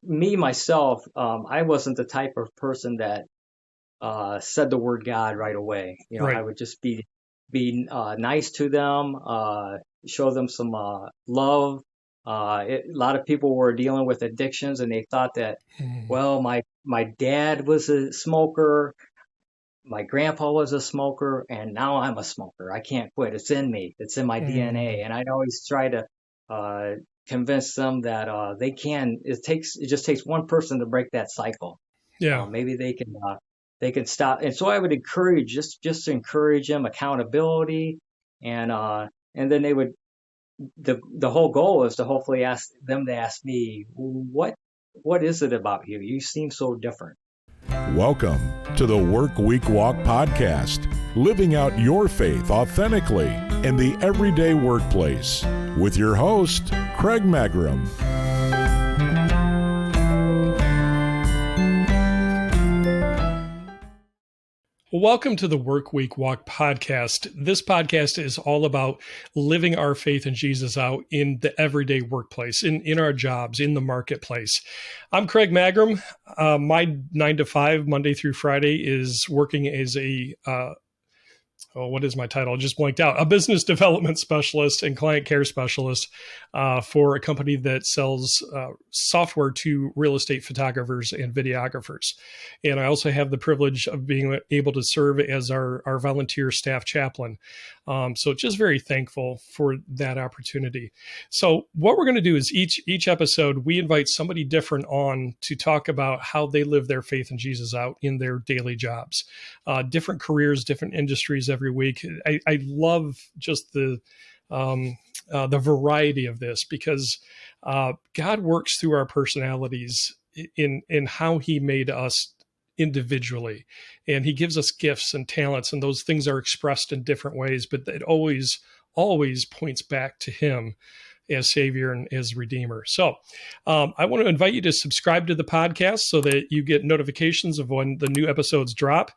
me myself, I wasn't the type of person that said the word God right away. I Right. would just be nice to them, show them some love. A lot of people were dealing with addictions, and they thought that, Mm. well, my dad was a smoker, my grandpa was a smoker, and now I'm a smoker. I can't quit. It's in me. It's in my DNA. Mm. And I'd always try to uh, convince them that they can. It just takes one person to break that cycle. Yeah. Maybe they can stop. And so I would encourage just to encourage them accountability, and then they would the whole goal is to hopefully ask them to ask me what is it about you? You seem so different. Welcome to the Work Week Walk podcast, living out your faith authentically in the everyday workplace with your host, Craig Magrum. Welcome to the Work Week Walk podcast. This podcast is all about living our faith in Jesus out in the everyday workplace, in our jobs, in the marketplace. I'm Craig Magrum. My 9 to 5, Monday through Friday, is working as what is my title? I just blanked out. A business development specialist and client care specialist for a company that sells software to real estate photographers and videographers. And I also have the privilege of being able to serve as our volunteer staff chaplain. So just very thankful for that opportunity. So what we're going to do is each episode, we invite somebody different on to talk about how they live their faith in Jesus out in their daily jobs, different careers, different industries every week. I love just the variety of this because God works through our personalities in how He made us individually, and He gives us gifts and talents, and those things are expressed in different ways, but it always points back to Him as Savior and as Redeemer. So I want to invite you to subscribe to the podcast so that you get notifications of when the new episodes drop.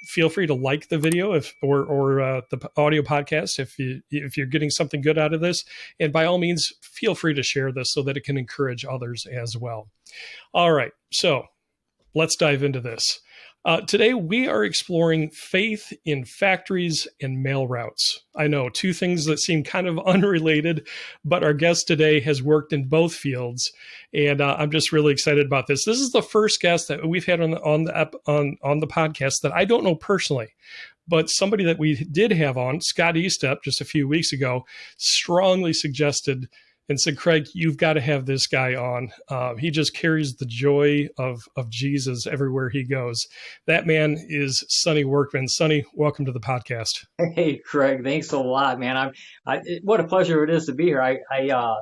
Feel free to like the video or the audio podcast if you're getting something good out of this. And by all means, feel free to share this so that it can encourage others as well. All right, so let's dive into this. Today, we are exploring faith in factories and mail routes. I know, two things that seem kind of unrelated, but our guest today has worked in both fields, and I'm just really excited about this. This is the first guest that we've had on the podcast that I don't know personally, but somebody that we did have on, Scott Estep, just a few weeks ago, strongly suggested and said, Craig, you've got to have this guy on. He just carries the joy of Jesus everywhere he goes. That man is Sonny Workman. Sonny, welcome to the podcast. Hey, Craig, thanks a lot, man. What a pleasure it is to be here.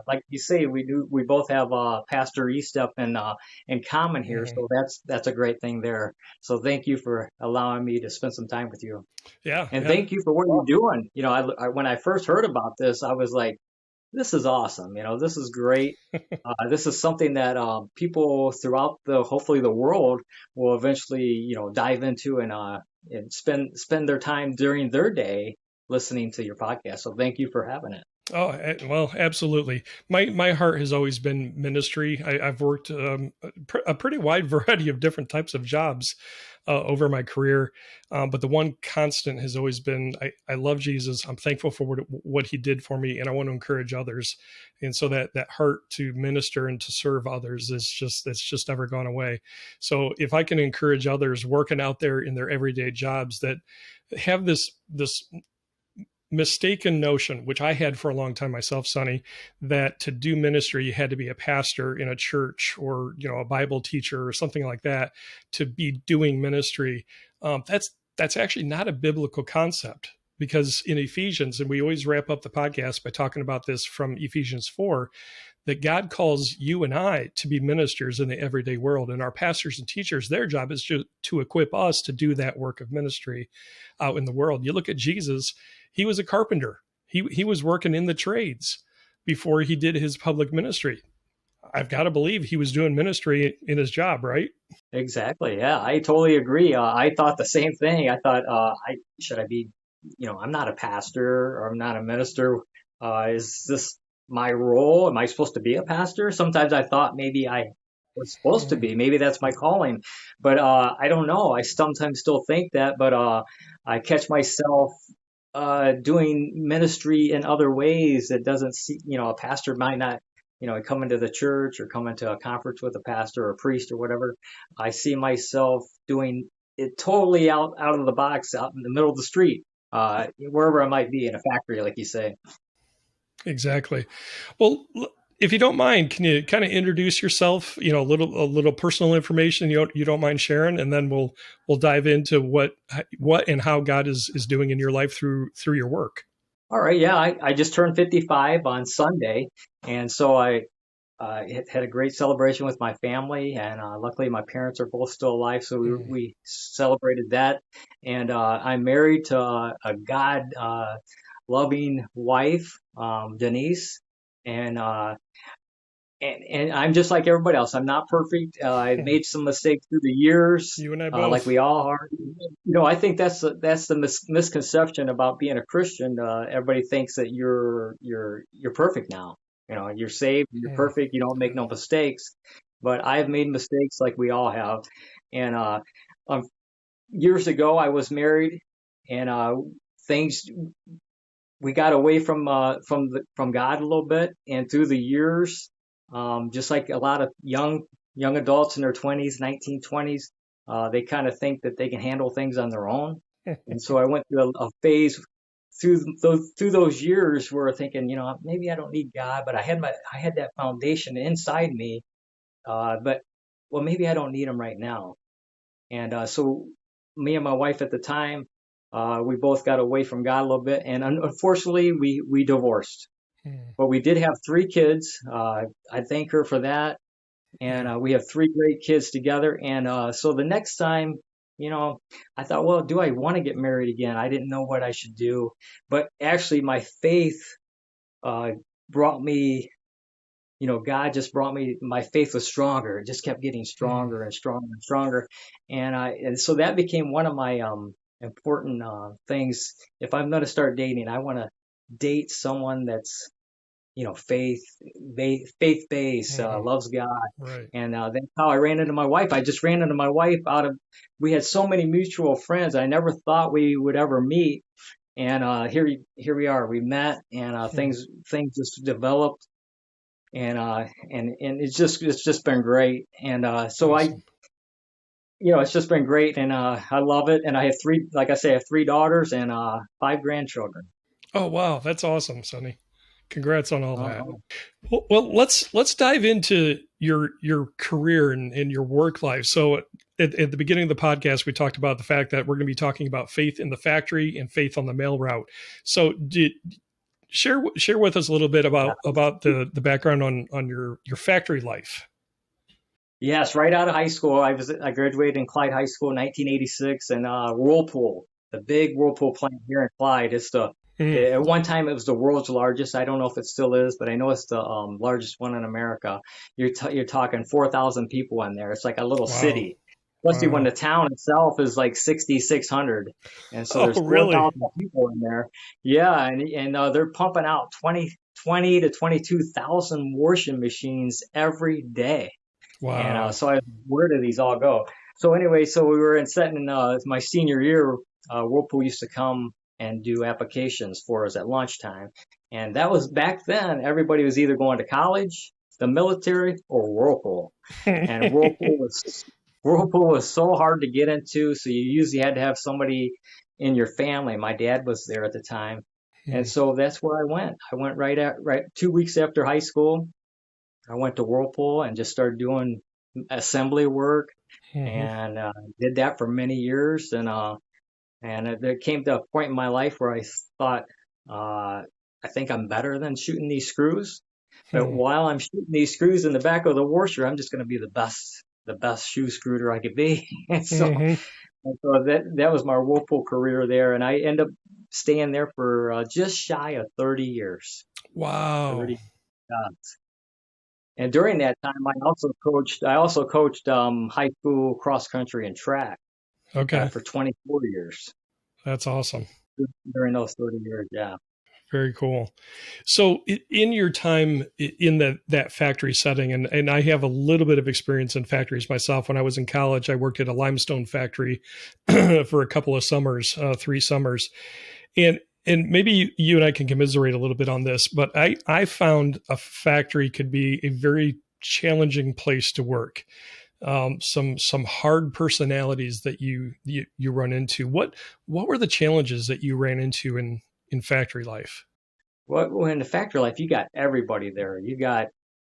Like you say, we both have Pastor Estep in common here, Mhm. so that's a great thing there. So thank you for allowing me to spend some time with you, Yeah, and yeah. thank you for what you're doing. When I first heard about this, I was like, this is awesome. This is great. This is something that people throughout hopefully the world will eventually, dive into and spend their time during their day listening to your podcast. So thank you for having it. Oh, well, absolutely. My heart has always been ministry. I've worked a pretty wide variety of different types of jobs over my career, but the one constant has always been I love Jesus. I'm thankful for what He did for me, and I want to encourage others. And so that heart to minister and to serve others it's just never gone away. So if I can encourage others working out there in their everyday jobs that have this mistaken notion, which I had for a long time myself, Sonny, that to do ministry you had to be a pastor in a church or a Bible teacher or something like that to be doing ministry. That's actually not a biblical concept, because in Ephesians, and we always wrap up the podcast by talking about this from Ephesians 4, that God calls you and I to be ministers in the everyday world. And our pastors and teachers, their job is to equip us to do that work of ministry out in the world. You look at Jesus, he was a carpenter. He was working in the trades before he did his public ministry. I've got to believe he was doing ministry in his job, right? Exactly. Yeah, I totally agree. I thought the same thing. I thought, I should I be, I'm not a pastor or I'm not a minister. Is this my role? Am I supposed to be a pastor? Sometimes I thought maybe I was supposed to be. Maybe that's my calling, but I don't know. I sometimes still think that, but I catch myself doing ministry in other ways that doesn't see, a pastor might not, come into the church or come into a conference with a pastor or a priest or whatever. I see myself doing it totally out of the box, out in the middle of the street, wherever I might be in a factory, like you say. Exactly. Well, if you don't mind, can you kind of introduce yourself? A little personal information you don't mind sharing, and then we'll dive into what and how God is doing in your life through your work. All right. Yeah. I just turned 55 on Sunday. And so I had a great celebration with my family. And luckily, my parents are both still alive. So we celebrated that. And I'm married to a God loving wife, Denise. And and I'm just like everybody else. I'm not perfect. I've made some mistakes through the years, You and I like both. we all are. I think that's the misconception about being a Christian. Everybody thinks that you're perfect now. You're saved, you're perfect, you don't make no mistakes. But I've made mistakes like we all have. And um, years ago, I was married, and things we got away from God a little bit, and through the years, just like a lot of young adults in their 20s, 1920s, they kind of think that they can handle things on their own. And so I went through a phase through those years where thinking, maybe I don't need God, but I had that foundation inside me, but well, maybe I don't need him right now. And so me and my wife at the time, we both got away from God a little bit, and unfortunately, we divorced. But we did have 3 kids. I thank her for that, and we have 3 great kids together. And so the next time, I thought, well, do I want to get married again? I didn't know what I should do, but actually, my faith brought me. God just brought me, my faith was stronger. It just kept getting stronger and stronger and stronger. And so that became one of my important things. If I'm going to start dating, I want to date someone that's, faith based, loves God. Right. And that's how I ran into my wife. I just ran into my wife we had so many mutual friends. I never thought we would ever meet. And here we are. We met, and things just developed, and it's just been great. And so Awesome. it's just been great, and I love it. And I have like I say, I have 3 daughters and 5 grandchildren. Oh wow, that's awesome, Sonny. Congrats on all that. Uh, Well, let's dive into your career and your work life. So at the beginning of the podcast, we talked about the fact that we're going to be talking about faith in the factory and faith on the mail route. So share with us a little bit about the background on your factory life. yes, right out of high school, I graduated in Clyde High School in 1986, and Whirlpool, the big Whirlpool plant here in Clyde, at one time it was the world's largest. I don't know if it still is, but I know it's the largest one in America. You're talking 4,000 people in there. It's like a little Wow. city, especially when Wow. the town itself is like 6,600, and so Oh, there's really? 4,000 people in there. Yeah, and they're pumping out 20 to 22,000 washing machines every day. And Wow. so where do these all go? So anyway, so we were setting in my senior year. Whirlpool used to come and do applications for us at lunchtime, and that was back then. Everybody was either going to college, the military, or Whirlpool. And Whirlpool was so hard to get into, so you usually had to have somebody in your family. My dad was there at the time, and so that's where I went. I went right 2 weeks after high school. I went to Whirlpool and just started doing assembly work, and did that for many years. And there came to a point in my life where I thought, I think I'm better than shooting these screws. But while I'm shooting these screws in the back of the washer, I'm just going to be the best shoe screwder I could be. And so that was my Whirlpool career there, and I ended up staying there for just shy of 30 years. Wow. 30 jobs. And during that time, I also coached high school cross country and track Okay. for 24 years That's awesome. during those 30 years. Yeah. Very cool. So in your time in that factory setting, and I have a little bit of experience in factories myself. When I was in college, I worked at a limestone factory for a couple of summers, 3 summers. And maybe you and I can commiserate a little bit on this, but I found a factory could be a very challenging place to work. Some hard personalities that you run into. What were the challenges that you ran into in factory life? Well, in the factory life, you got everybody there. You got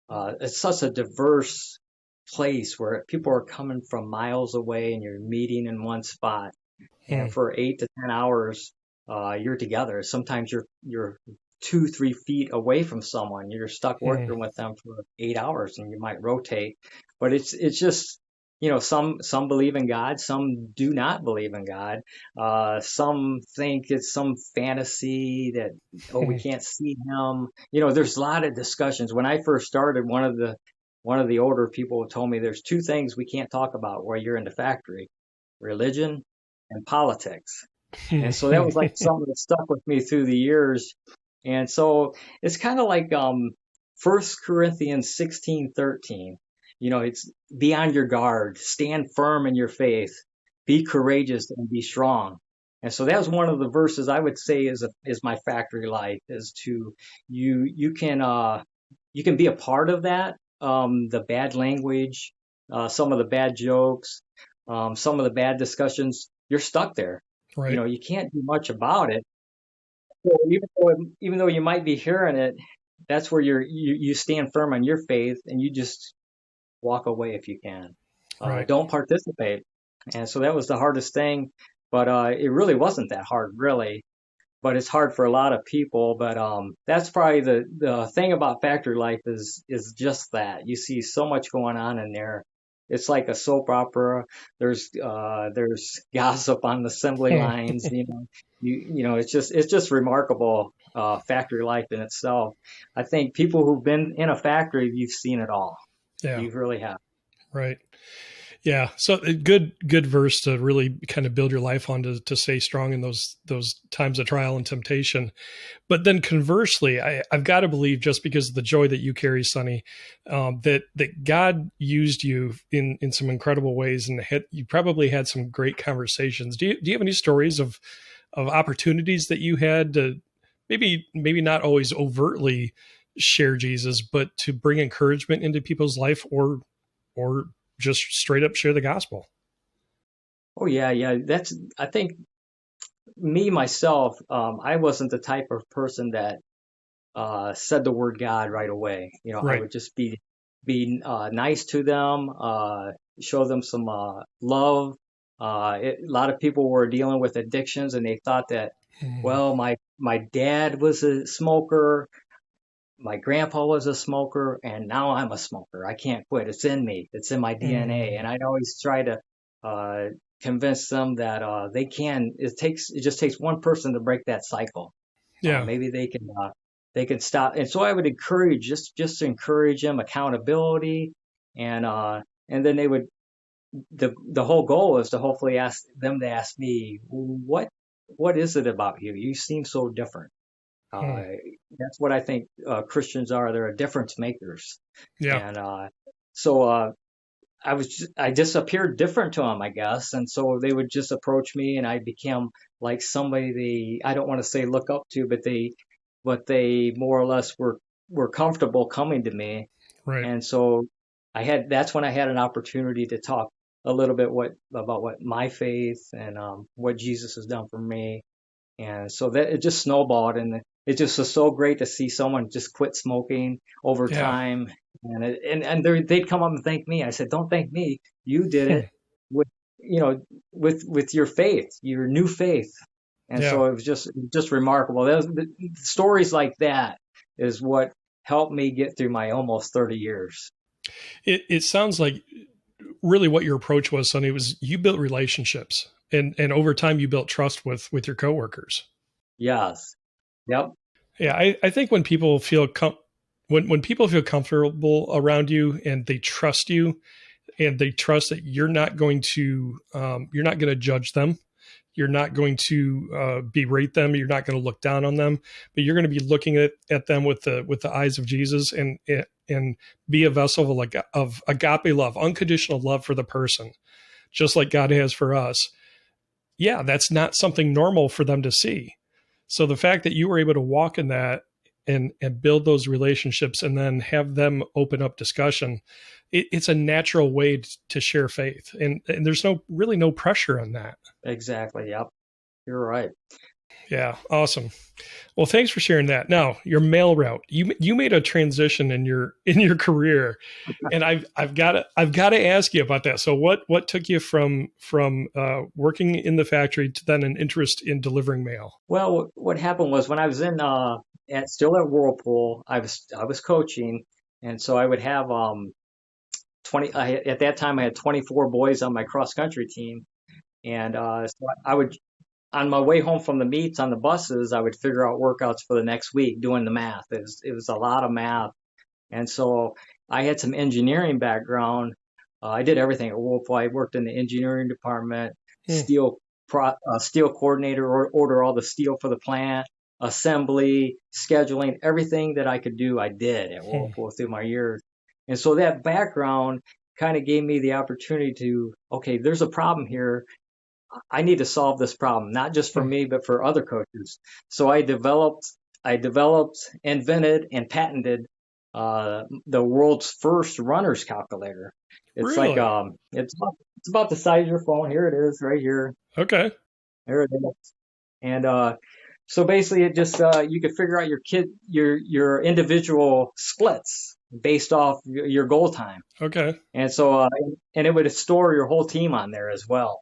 it's such a diverse place where people are coming from miles away, and you're meeting in one spot. Hmm. And for 8 to 10 hours, you're together. Sometimes you're 2, 3 feet away from someone. You're stuck Hmm. working with them for 8 hours, and you might rotate. But it's just, some believe in God, some do not believe in God. Some think it's some fantasy that, oh, we can't see him. There's a lot of discussions. When I first started, one of the older people told me there's two things we can't talk about while you're in the factory: religion and politics. And so that was like something that stuck with me through the years. And so it's kind of like 1 Corinthians 16:13. It's be on your guard, stand firm in your faith, be courageous and be strong. And so that was one of the verses I would say is my factory life, is to you can be a part of that, the bad language, some of the bad jokes, some of the bad discussions. You're stuck there. Right. You can't do much about it. So even though you might be hearing it, that's where you stand firm on your faith, and you just walk away if you can. Right. Don't participate. And so that was the hardest thing, but it really wasn't that hard, really. But it's hard for a lot of people. But that's probably the thing about factory life is just that you see so much going on in there. It's like a soap opera. There's gossip on the assembly lines. It's just remarkable, factory life in itself. I think people who've been in a factory, you've seen it all. Yeah. You really have. Right. Yeah. So a good verse to really kind of build your life on to stay strong in those times of trial and temptation. But then conversely, I've got to believe, just because of the joy that you carry, Sonny, that God used you in some incredible ways, and you probably had some great conversations. Do you have any stories of opportunities that you had to maybe not always overtly share Jesus, but to bring encouragement into people's life, or just straight up share the gospel? Oh yeah, yeah. I think me myself, I wasn't the type of person that said the word God right away. I Right. would just be nice to them, show them some love. A lot of people were dealing with addictions, and they thought that, Mm. well, my dad was a smoker, my grandpa was a smoker, and now I'm a smoker. I can't quit. It's in me. It's in my DNA. Mm. And I'd always try to uh, convince them that they can. It just takes one person to break that cycle. Yeah. Maybe they can stop. And so I would encourage, just to encourage them, accountability, and then they would. The whole goal is to hopefully ask them to ask me, what is it about you? You seem so different. Mm. Uh, that's what I think Christians are. They're difference makers. Yeah. And so I just appeared different to them, I guess. And so they would just approach me, and I became like somebody I don't want to say look up to, but they more or less were comfortable coming to me. Right. And so that's when I had an opportunity to talk a little bit about what my faith and what Jesus has done for me. And so that it just snowballed, and it just was so great to see someone just quit smoking over Yeah. time. And they'd come up and thank me. I said, "Don't thank me. You did Hmm. it with with your faith, your new faith." And Yeah. so it was just remarkable. Stories like that is what helped me get through my almost 30 years. It sounds like really what your approach was, Sonny, was you built relationships, and over time you built trust with your coworkers. Yes. Yep. Yeah. I think when people feel when people feel comfortable around you, and they trust you, and they trust that you're not going to judge them, You're not going to berate them. You're not going to look down on them, but you're going to be looking at them with the eyes of Jesus, and be a vessel of agape love, unconditional love for the person, just like God has for us. Yeah, that's not something normal for them to see. So the fact that you were able to walk in that and build those relationships and then have them open up discussion, it's a natural way to share faith. And there's really no pressure on that. Exactly. Yep. You're right. Yeah. Awesome. Well, thanks for sharing that. Now, your mail route, you made a transition in your career, and I've got to ask you about that. So what took you from working in the factory to then an interest in delivering mail? Well, what happened was when I was still at Whirlpool, I was coaching, and so I would have 20. At that time I had 24 boys on my cross country team, and so I would, on my way home from the meets on the buses, I would figure out workouts for the next week, doing the math. It was a lot of math. And so I had some engineering background. I did everything at Whirlpool. I worked in the engineering department, steel coordinator, order all the steel for the plant, assembly, scheduling, everything that I could do, I did at Whirlpool through my years. And so that background kind of gave me the opportunity to, okay, there's a problem here. I need to solve this problem, not just for me, but for other coaches. So I developed, invented, and patented the world's first runner's calculator. It's really? like it's about the size of your phone. Here it is, right here. Okay. There it is. And so basically, it just you could figure out your individual splits based off your goal time. Okay. And so and it would store your whole team on there as well.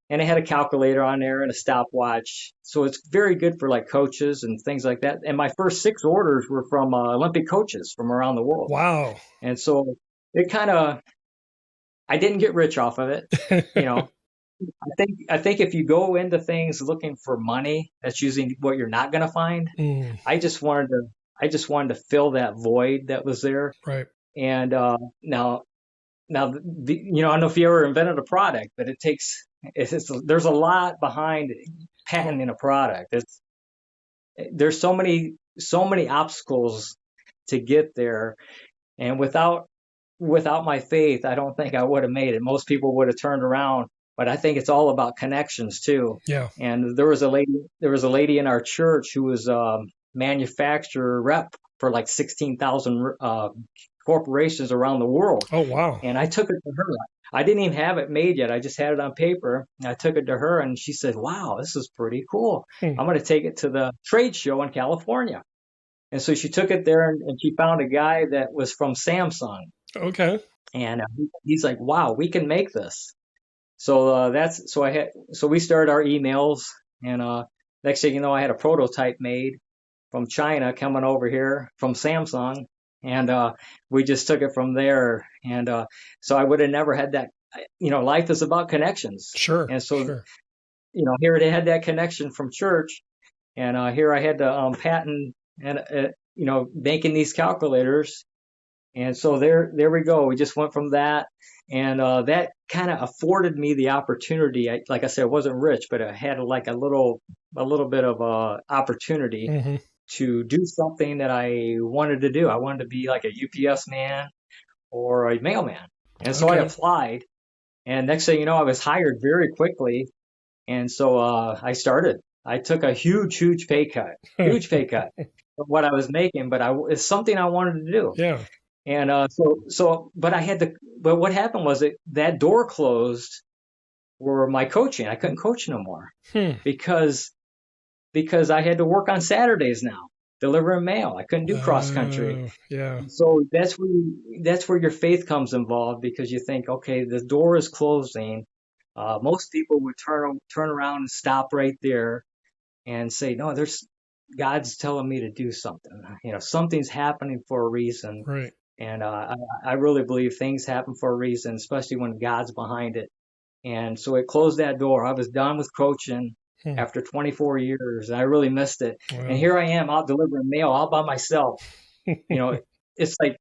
And it had a calculator on there and a stopwatch. So it's very good for like coaches and things like that. And my first 6 orders were from Olympic coaches from around the world. Wow. And so it I didn't get rich off of it. You know, I think if you go into things looking for money, that's usually what you're not going to find. I just wanted to fill that void that was there. Right. And now, I don't know if you ever invented a product, but there's a lot behind patenting a product. There's so many obstacles to get there, and without my faith, I don't think I would have made it. Most people would have turned around, but I think it's all about connections too. Yeah. And there was a lady in our church who was a manufacturer rep for like 16,000 corporations around the world. Oh, wow. And I took it to her. I didn't even have it made yet. I just had it on paper. I took it to her and she said, wow, this is pretty cool. I'm going to take it to the trade show in California. And so she took it there and she found a guy that was from Samsung. Okay. And he's like, wow, we can make this. So so we started our emails, and next thing you know, I had a prototype made from China coming over here from Samsung. And we just took it from there. And so I would have never had that. Life is about connections. Sure. And so, sure. Here they had that connection from church. And here I had to patent and, making these calculators. And so there we go. We just went from that. And that kind of afforded me the opportunity. Like I said, I wasn't rich, but I had like a little bit of opportunity to do something that I wanted to do. I wanted to be like a UPS man or a mailman. And so I applied, and next thing you know, I was hired very quickly. And so I started. I took a huge pay cut of what I was making, but it's something I wanted to do. Yeah. And but what happened was that door closed for my coaching. I couldn't coach no more because I had to work on Saturdays now, delivering mail. I couldn't do cross country. Yeah. So that's where your faith comes involved, because you think, okay, the door is closing. Most people would turn around and stop right there and say, no, God's telling me to do something. Something's happening for a reason. Right. And I really believe things happen for a reason, especially when God's behind it. And so it closed that door. I was done with coaching after 24 years. And I really missed it. Wow. And here I am out delivering mail all by myself. It's like,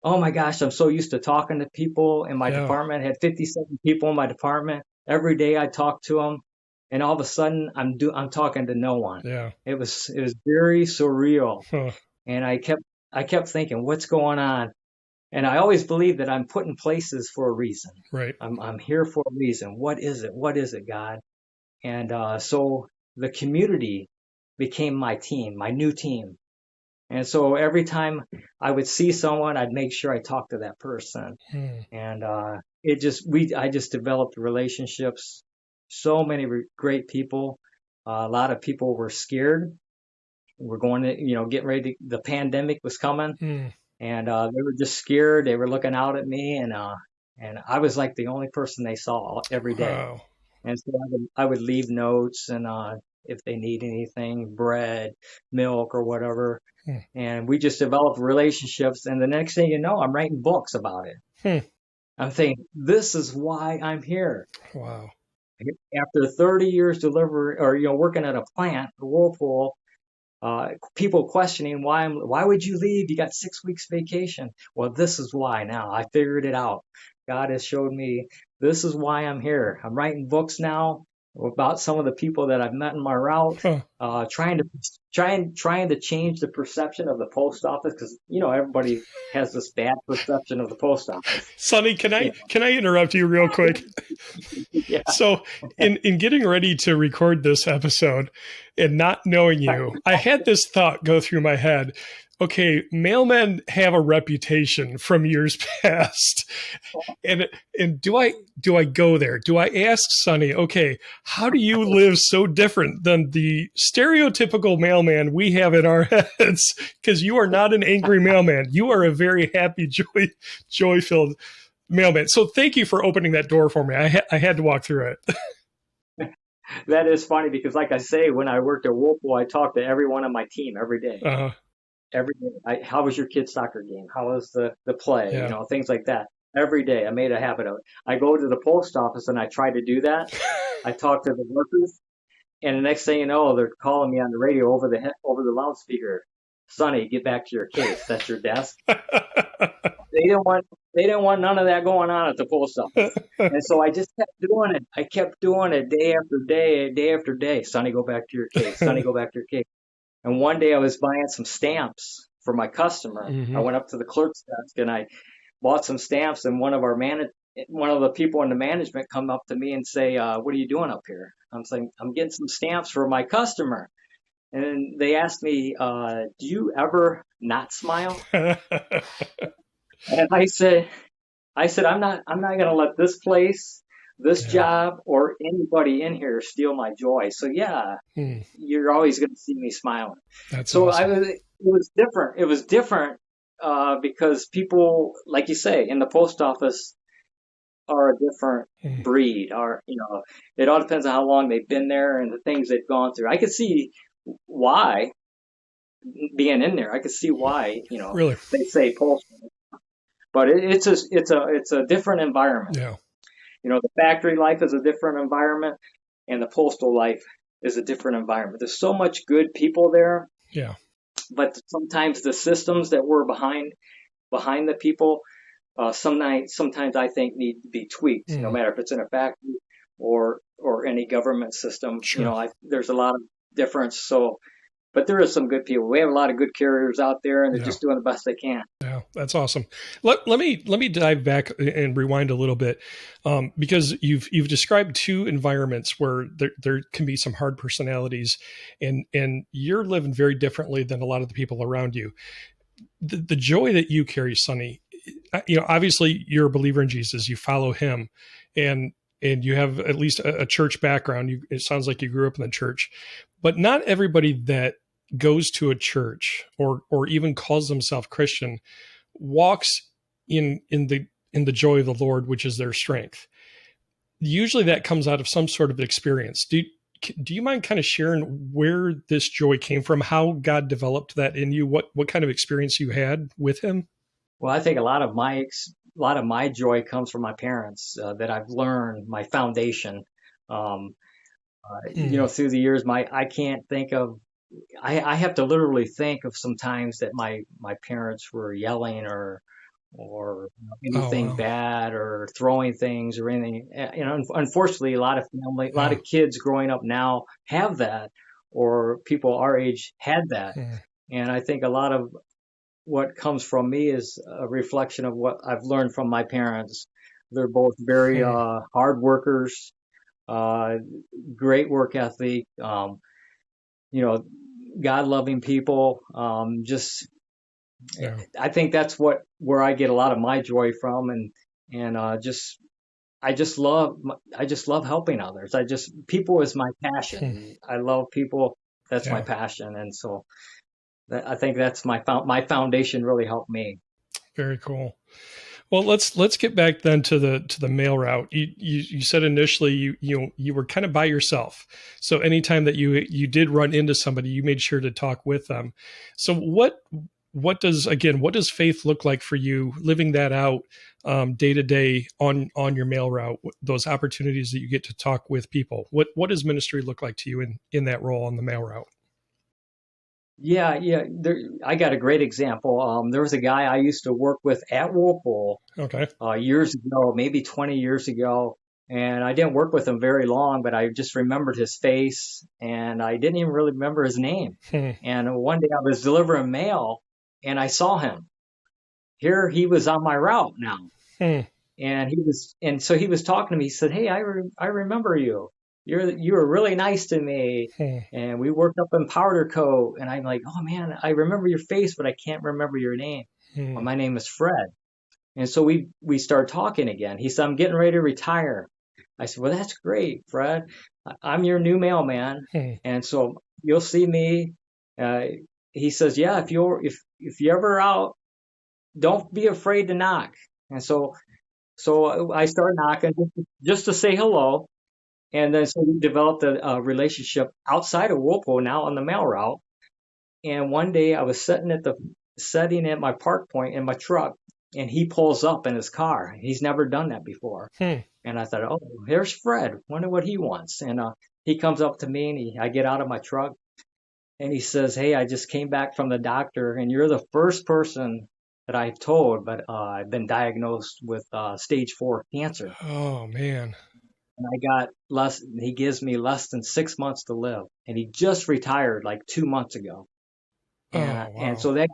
oh my gosh, I'm so used to talking to people in my department. I had 57 people in my department. Every day I talked to them. and all of a sudden I'm talking to no one. Yeah. It was very surreal, Huh. and I kept thinking, what's going on? And I always believe that I'm put in places for a reason. Right. I'm here for a reason. What is it? What is it, God? And so the community became my team, my new team. And so every time I would see someone, I'd make sure I talked to that person. Hmm. And I just developed relationships. So many great people. A lot of people were scared. We're going to, getting ready the pandemic was coming, Hmm. and they were just scared. They were looking out at me, and I was like the only person they saw every day. Wow. And so I would leave notes, and if they need anything, bread, milk, or whatever. Hmm. And we just developed relationships. And the next thing you know, I'm writing books about it. Hmm. I'm thinking, this is why I'm here. Wow. After 30 years delivering, or working at a plant, a Whirlpool, people questioning why would you leave? You got 6 weeks vacation. Well, this is why now. I figured it out. God has showed me this is why I'm here. I'm writing books now about some of the people that I've met in my route, Huh. trying to change the perception of the post office, because everybody has this bad perception of the post office. Sonny, can I interrupt you real quick? Yeah. So in getting ready to record this episode and not knowing you, I had this thought go through my head. Okay, mailmen have a reputation from years past. And do I go there? Do I ask Sonny, okay, how do you live so different than the stereotypical mailman we have in our heads? Because you are not an angry mailman. You are a very happy, joy-filled mailman. So thank you for opening that door for me. I had to walk through it. That is funny because, like I say, when I worked at Whirlpool, I talked to everyone on my team every day. Uh-huh. Every day. How was your kid's soccer game? How was the play? Yeah. Things like that. Every day, I made a habit of it. I go to the post office and I try to do that. I talk to the workers, and the next thing you know, they're calling me on the radio over the loudspeaker. Sonny, get back to your case. That's your desk. They didn't want none of that going on at the post office. And so I just kept doing it. I kept doing it day after day, day after day. Sonny, go back to your case. Sonny, go back to your case. And one day I was buying some stamps for my customer. Mm-hmm. I went up to the clerk's desk and I bought some stamps, and one of the people in the management come up to me and say, what are you doing up here? I'm saying, I'm getting some stamps for my customer. And they asked me, do you ever not smile? And I said, I'm not going to let this place, this job, or anybody in here steal my joy. So yeah, you're always going to see me smiling. That's so awesome. It was different. It was different because people, like you say, in the post office are a different breed. It all depends on how long they've been there and the things they've gone through. I could see why, being in there, I could see why, really? They say post, but it's a different environment. Yeah. The factory life is a different environment, and the postal life is a different environment. There's so much good people there. Yeah. But sometimes the systems that were behind the people, sometimes I think need to be tweaked. No matter if it's in a factory or any government system. Sure. There's a lot of difference. So, but there is some good people. We have a lot of good carriers out there, and they're just doing the best they can. Yeah, that's awesome. Let me dive back and rewind a little bit, because you've described two environments where there can be some hard personalities, and you're living very differently than a lot of the people around you. The joy that you carry, Sonny, obviously you're a believer in Jesus. You follow Him, and you have at least a church background. It sounds like you grew up in the church, but not everybody that goes to a church or even calls themselves Christian walks in the joy of the Lord, which is their strength. Usually that comes out of some sort of experience. Do you mind kind of sharing where this joy came from, how God developed that in you, what kind of experience you had with Him? Well, I think a lot of my joy comes from my parents, that I've learned, my foundation. Through the years, I can't think of. I have to literally think of some times that my parents were yelling or or Oh, anything wow. bad or throwing things or anything. Unfortunately, a lot of family, a lot Yeah. of kids growing up now have that, or people our age had that. Hmm. And I think a lot of what comes from me is a reflection of what I've learned from my parents. They're both very Hmm. hard workers, uh, great work ethic, you know, God loving people. Just Yeah. I think that's where I get a lot of my joy from, and just I just love helping others. People is my Hmm. passion. I love people. That's my Yeah. passion, and so I think that's my foundation really helped me. Very cool. Well, let's get back then to the mail route. You said initially you were kind of by yourself. So anytime that you did run into somebody, you made sure to talk with them. So what does faith look like for you living that out day to day on your mail route? Those opportunities that you get to talk with people. What does ministry look like to you in that role on the mail route? Yeah, yeah. I got a great example. There was a guy I used to work with at Whirpool Okay. years ago, maybe 20 years ago. And I didn't work with him very long, but I just remembered his face and I didn't even really remember his name. Hmm. And one day I was delivering mail and I saw him. Here he was on my route now. Hmm. And so he was talking to me. He said, "Hey, I remember you. You were really nice to me. Hmm. And we worked up in Powder Coat." And I'm like, "Oh man, I remember your face, but I can't remember your name." Hmm. Well, my name is Fred. And so we started talking again. He said, "I'm getting ready to retire." I said, "Well, that's great, Fred. I'm your new mailman, Hmm. and so you'll see me." Uh, he says, "Yeah, if you're ever out, don't be afraid to knock." And so I started knocking just to say hello, and then so we developed a relationship outside of Whirlpool now on the mail route. And one day I was sitting at my park point in my truck, and he pulls up in his car. He's never done that before. Hmm. And I thought, oh, here's Fred. Wonder what he wants. And he comes up to me, and I get out of my truck, and he says, "Hey, I just came back from the doctor, and you're the first person that I've told, but I've been diagnosed with stage 4 cancer, Oh man. and he gives me less than 6 months to live, and he just retired like 2 months ago." Oh And wow. so that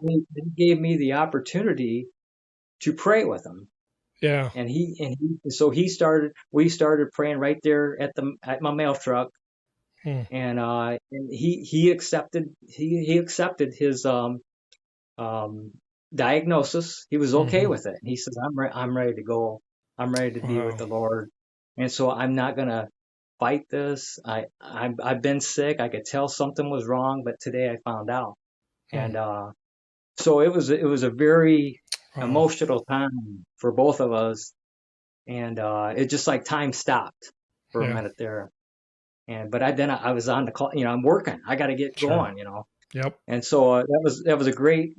gave me the opportunity to pray with him. Yeah. So we started praying right there at my mail truck, Hmm. and he accepted his um diagnosis. He was okay Hmm. with it. He says, I'm ready to go. I'm ready to be with Wow. the Lord. And so I'm not gonna fight this. I've been sick. I could tell something was wrong, but today I found out. Hmm. And so it was a very Wow. emotional time for both of us, and it just like time stopped for a Yeah. minute there. But I was on the call. I'm working. I got to get Sure. going. Yep. And so that was a great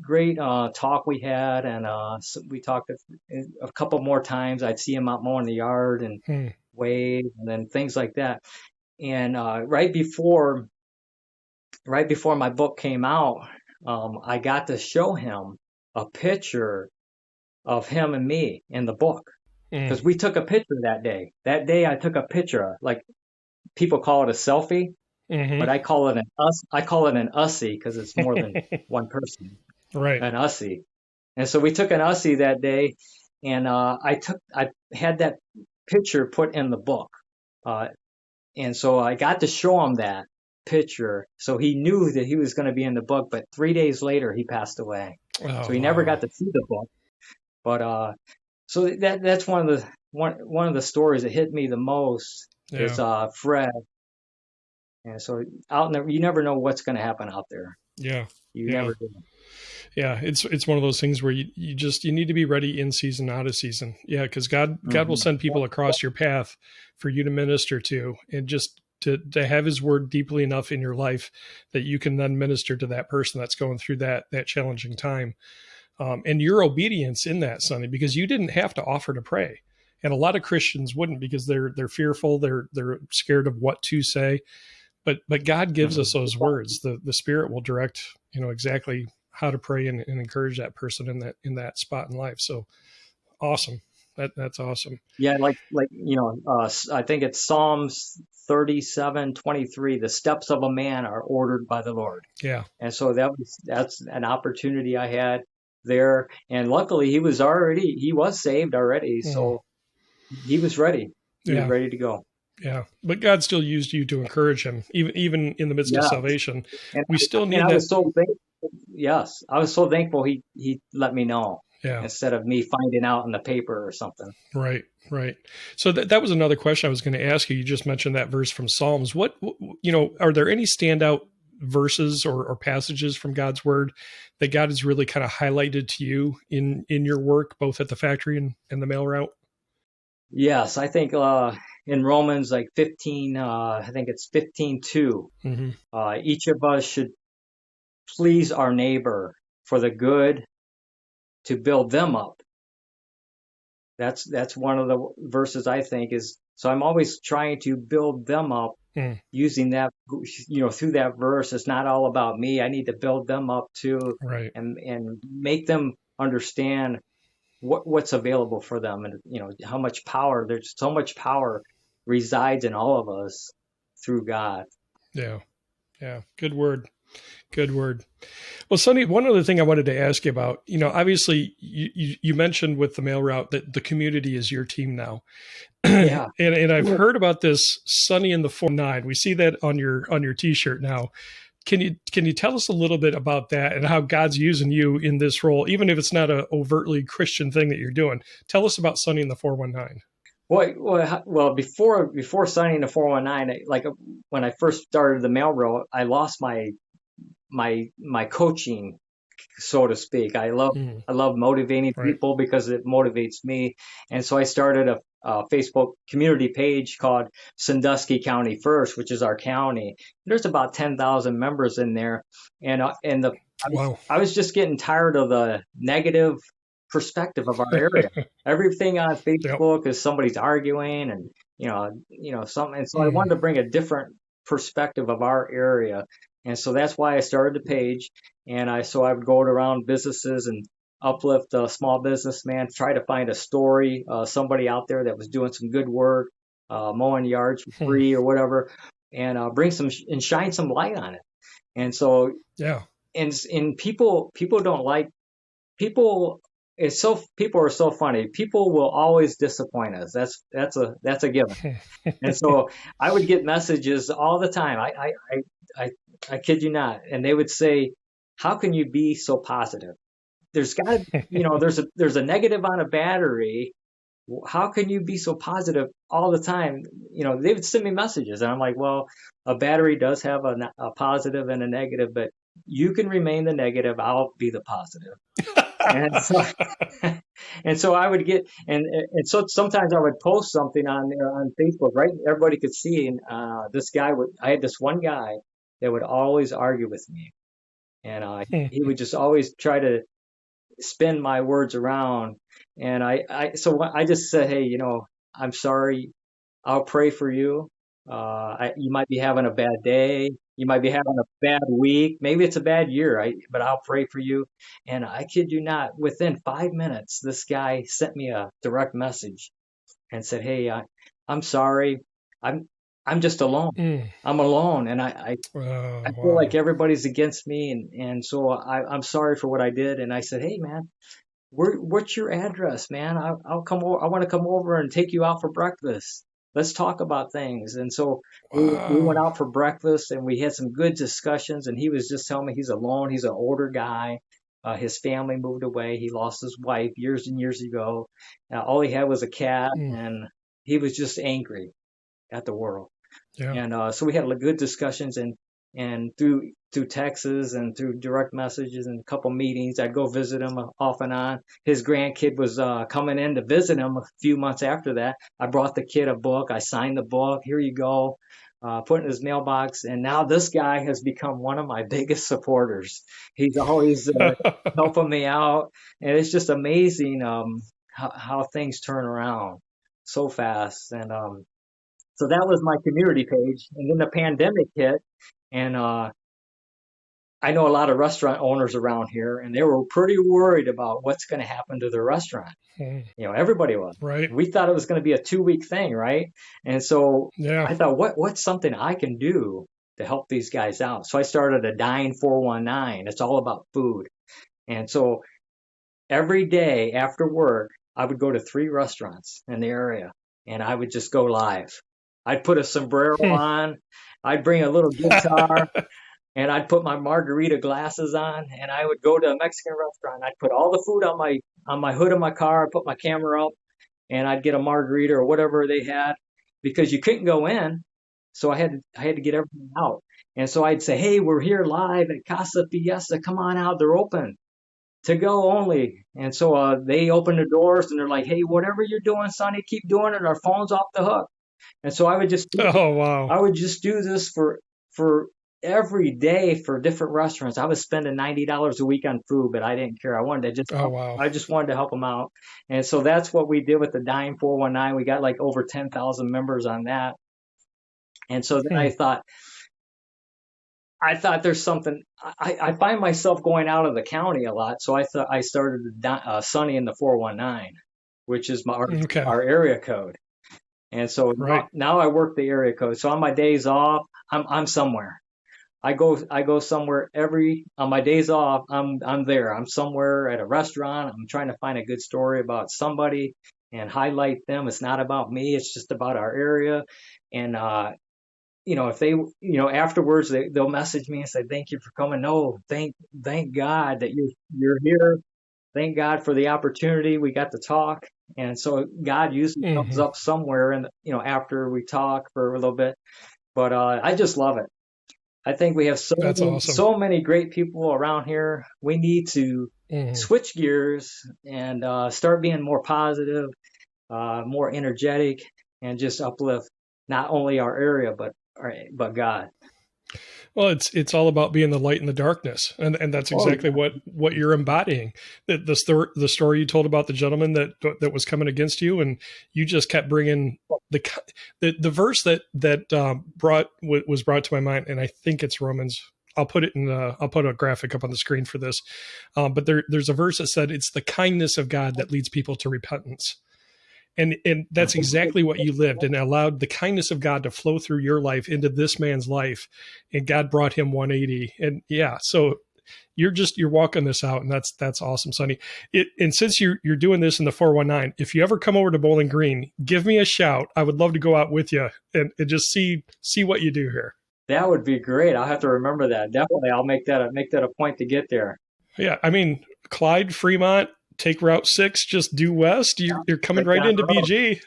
talk we had, and so we talked a couple more times. I'd see him out mowing the yard and Hmm. wave, and then things like that. And right before my book came out, I got to show him a picture of him and me in the book Hmm. because we took a picture that day. That day I took a picture, like people call it a selfie, Hmm. but I call it an ussie because it's more than one person, Right. an ussie. And so we took an ussie that day, and I had that picture put in the book, uh, and so I got to show him that picture, so he knew that he was going to be in the book. But 3 days later, he passed away, so Oh he never wow. got to see the book. But so that's one of the stories that hit me the most is Yeah. Fred. And so you never know what's going to happen out there. Yeah. You Yeah. never do. Yeah. It's one of those things where you need to be ready in season, out of season. Yeah, because God will Hmm. send people across your path for you to minister to, and just to have His word deeply enough in your life that you can then minister to that person that's going through that challenging time. And your obedience in that, Sonny, because you didn't have to offer to pray, and a lot of Christians wouldn't because they're fearful, they're scared of what to say. But God gives us Hmm. those words. The Spirit will direct exactly how to pray and encourage that person in that spot in life. So awesome. That's awesome. Yeah, I think it's Psalms 37:23. The steps of a man are ordered by the Lord. Yeah. And so that's an opportunity I had there. And luckily he was saved already. So he was ready. He was Yeah. ready to go. Yeah. But God still used you to encourage him, even in the midst of Yeah. salvation. And We still need I that. was so thankful. Yes. I was so thankful he let me know Yeah. instead of me finding out in the paper or something. Right. Right. So that was another question I was going to ask you. You just mentioned that verse from Psalms. What, are there any standout verses or passages from God's word that God has really kind of highlighted to you in your work, both at the factory and the mail route? Yes. I think, in Romans 15, I think it's 15:2. Mm-hmm. Each of us should please our neighbor for the good to build them up. That's one of the verses I think is, so I'm always trying to build them up using that, through that verse. It's not all about me. I need to build them up too, Right. and make them understand what's available for them, and how much power, there's so much power resides in all of us through God. Yeah. Yeah. Good word. Good word. Well, Sonny, one other thing I wanted to ask you about, obviously you mentioned with the mail route that the community is your team now. Yeah. and I've heard about this Sonny in the 4-9. We see that on your t-shirt now. Can you tell us a little bit about that and how God's using you in this role, even if it's not an overtly Christian thing that you're doing? Tell us about Sonny in the 419. Well, before signing the 419, when I first started the mail route, I lost my coaching, so to speak. I love motivating Right. people because it motivates me, and so I started a Facebook community page called Sandusky County First, which is our county. There's about 10,000 members in there, and Wow. I was just getting tired of the negative perspective of our area. Everything on Facebook is somebody's arguing, and something. And so I wanted to bring a different perspective of our area. And so that's why I started the page. And I would go around businesses and uplift a small businessman, try to find a story, somebody out there that was doing some good work, mowing yards for free or whatever, and bring and shine some light on it. And so, yeah. And people don't like people. People are so funny. People will always disappoint us. That's a given. And so I would get messages all the time. I kid you not. And they would say, "How can you be so positive? There's got to, there's a negative on a battery. How can you be so positive all the time?" They would send me messages, and I'm like, "Well, a battery does have a positive and a negative, but you can remain the negative. I'll be the positive." And so, and so I would get, and so sometimes I would post something on Facebook, right? Everybody could see. And I had this one guy that would always argue with me, and he would just always try to spin my words around. And so I just said, "Hey, I'm sorry. I'll pray for you. You might be having a bad day. You might be having a bad week. Maybe it's a bad year. But I'll pray for you." And I kid you not, within 5 minutes, this guy sent me a direct message and said, "Hey, I'm sorry. I'm just alone. I'm alone, and I feel like everybody's against me, and so I'm sorry for what I did." And I said, "Hey, man, what's your address, man? I'll come over. I want to come over and take you out for breakfast. Let's talk about things." And so we went out for breakfast, and we had some good discussions. And he was just telling me he's alone. He's an older guy. His family moved away. He lost his wife years and years ago. All he had was a cat, and he was just angry at the world. Yeah. And so we had good discussions, and through texts and through direct messages and a couple meetings, I'd go visit him off and on. His grandkid was coming in to visit him a few months after that. I brought the kid a book. I signed the book. Here you go. Put it in his mailbox. And now this guy has become one of my biggest supporters. He's always helping me out. And it's just amazing how things turn around so fast. And so that was my community page. And then the pandemic hit, and I know a lot of restaurant owners around here, and they were pretty worried about what's going to happen to their restaurant. Mm, Everybody was. right. We thought it was going to be a 2 week thing, right? And so Yeah. I thought, what's something I can do to help these guys out? So I started a Dine 419. It's all about food. And so every day after work, I would go to 3 restaurants in the area, and I would just go live. I'd put a sombrero Hmm. on, I'd bring a little guitar, and I'd put my margarita glasses on, and I would go to a Mexican restaurant. I'd put all the food on my hood of my car, I'd put my camera up, and I'd get a margarita or whatever they had, because you couldn't go in, so I had to get everything out. And so I'd say, "Hey, we're here live at Casa Fiesta. Come on out. They're open to go only." And so they open the doors, and they're like, "Hey, whatever you're doing, Sonny, keep doing it. Our phone's off the hook." And so Oh, wow. I would just do this for every day for different restaurants. I was spending $90 a week on food, but I didn't care. Oh, wow. I just wanted to help them out. And so that's what we did with the Dime 419. We got like over 10,000 members on that. And so then Hmm. I thought there's something. I find myself going out of the county a lot, so I thought I started Sonny in the 419, which is Okay. our area code. And so Right. now I work the area code. So on my days off, I'm somewhere. I go somewhere on my days off. I'm there. I'm somewhere at a restaurant. I'm trying to find a good story about somebody and highlight them. It's not about me. It's just about our area. And if they, afterwards they'll message me and say, "Thank you for coming." No, thank God that you're here. Thank God for the opportunity. We got to talk. And so God usually comes Hmm. up somewhere, and after we talk for a little bit. But I just love it. I think we have That's awesome. so many great people around here. We need to Hmm. switch gears and start being more positive, more energetic, and just uplift not only our area but God. Well, it's all about being the light in the darkness, and that's Oh exactly yeah, what you're embodying. The story you told about the gentleman that was coming against you, and you just kept bringing the verse that was brought to my mind, and I think it's Romans. I'll put a graphic up on the screen for this, but there's a verse that said it's the kindness of God that leads people to repentance. And that's exactly what you lived, and allowed the kindness of God to flow through your life into this man's life, and God brought him 180. And yeah, so you're walking this out, and that's awesome, Sonny. And since you're doing this in the 419, if you ever come over to Bowling Green, give me a shout. I would love to go out with you and just see what you do here. that would be great. I'll have to remember that. Definitely, I'll make that a point to get there. Yeah, I mean, Clyde, Fremont, take Route 6, just due west. You're coming Right right down into the road. BG.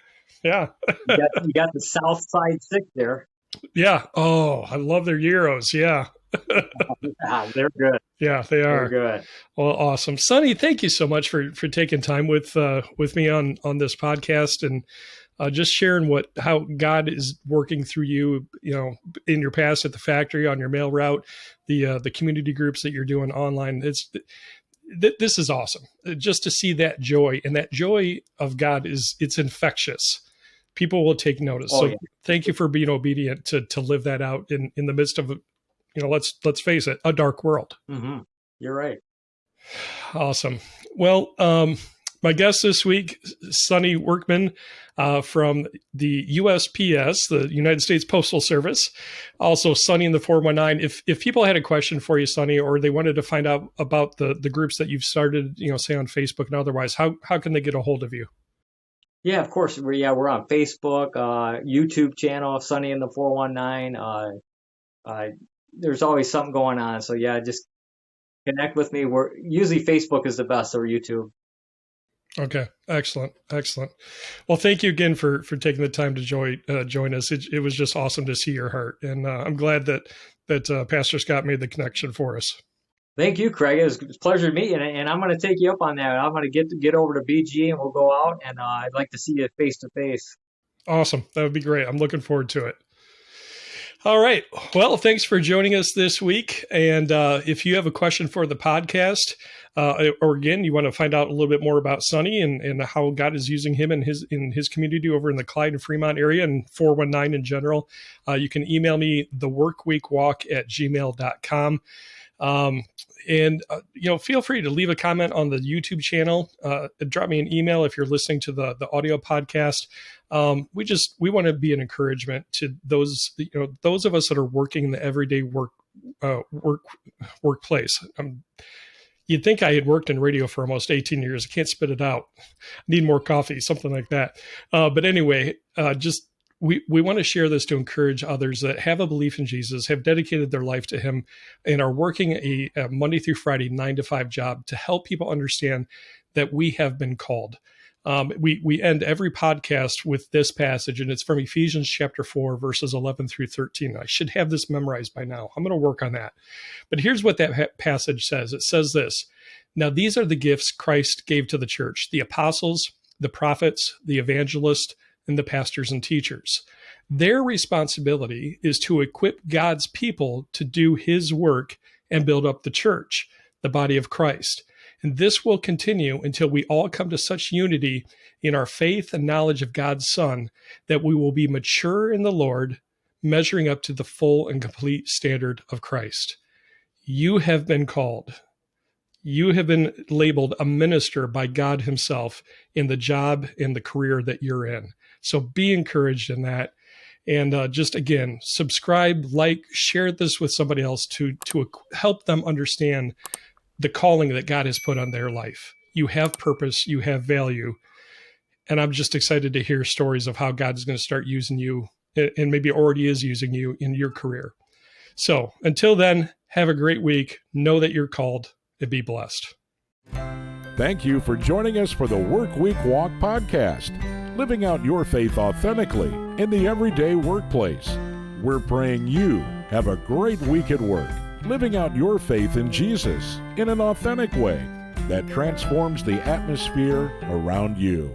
Yeah. You got the South Side 6 there. Yeah. Oh, I love their gyros. Yeah. They're good. Yeah, they They're are. good. Well, awesome. Sonny, thank you so much for taking time with me on this podcast, and just sharing how God is working through you, in your past at the factory, on your mail route, the community groups that you're doing online. This is awesome. Just to see that joy, and that joy of God it's infectious. People will take notice. Oh So yeah. thank you for being obedient to live that out in the midst of, let's face it, a dark world. Mm-hmm. You're right. Awesome. Well, my guest this week, Sonny Workman, from the USPS, the United States Postal Service, also Sonny in the 419. If people had a question for you, Sonny, or they wanted to find out about the groups that you've started, say on Facebook and otherwise, how can they get a hold of you? Yeah, of course. We're on Facebook, YouTube channel, Sonny in the 419. There's always something going on. So yeah, just connect with me. Usually Facebook is the best, or YouTube. Okay, excellent. Well, thank you again for taking the time to join us. It was just awesome to see your heart, and I'm glad that Pastor Scott made the connection for us. Thank you, Craig. It was a pleasure to meet you, and I'm going to take you up on that. I'm going to get over to BG, and we'll go out, and I'd like to see you face to face. Awesome, that would be great. I'm looking forward to it. All right. Well, thanks for joining us this week. And if you have a question for the podcast, or again, you want to find out a little bit more about Sonny and how God is using him in his community over in the Clyde and Fremont area and 419 in general, you can email me theworkweekwalk@gmail.com. Feel free to leave a comment on the YouTube channel. Drop me an email if you're listening to the audio podcast. We want to be an encouragement to those of us that are working in the everyday workplace. You'd think I had worked in radio for almost 18 years. I can't spit it out. Need more coffee, something like that. But anyway, we want to share this to encourage others that have a belief in Jesus, have dedicated their life to him, and are working a Monday through Friday 9-to-5 job to help people understand that we have been called. We end every podcast with this passage, and it's from Ephesians chapter 4, verses 11 through 13. I should have this memorized by now. I'm going to work on that. But here's what that passage says. It says this: "Now these are the gifts Christ gave to the church, the apostles, the prophets, the evangelists, and the pastors and teachers. Their responsibility is to equip God's people to do his work and build up the church, the body of Christ. And this will continue until we all come to such unity in our faith and knowledge of God's Son that we will be mature in the Lord, measuring up to the full and complete standard of Christ." You have been called. You have been labeled a minister by God himself in the job and the career that you're in. So be encouraged in that. And just again, subscribe, like, share this with somebody else to help them understand the calling that God has put on their life. You have purpose, you have value. And I'm just excited to hear stories of how God is going to start using you, and maybe already is using you in your career. So until then, have a great week. Know that you're called, and be blessed. Thank you for joining us for the Work Week Walk podcast, living out your faith authentically in the everyday workplace. We're praying you have a great week at work, living out your faith in Jesus in an authentic way that transforms the atmosphere around you.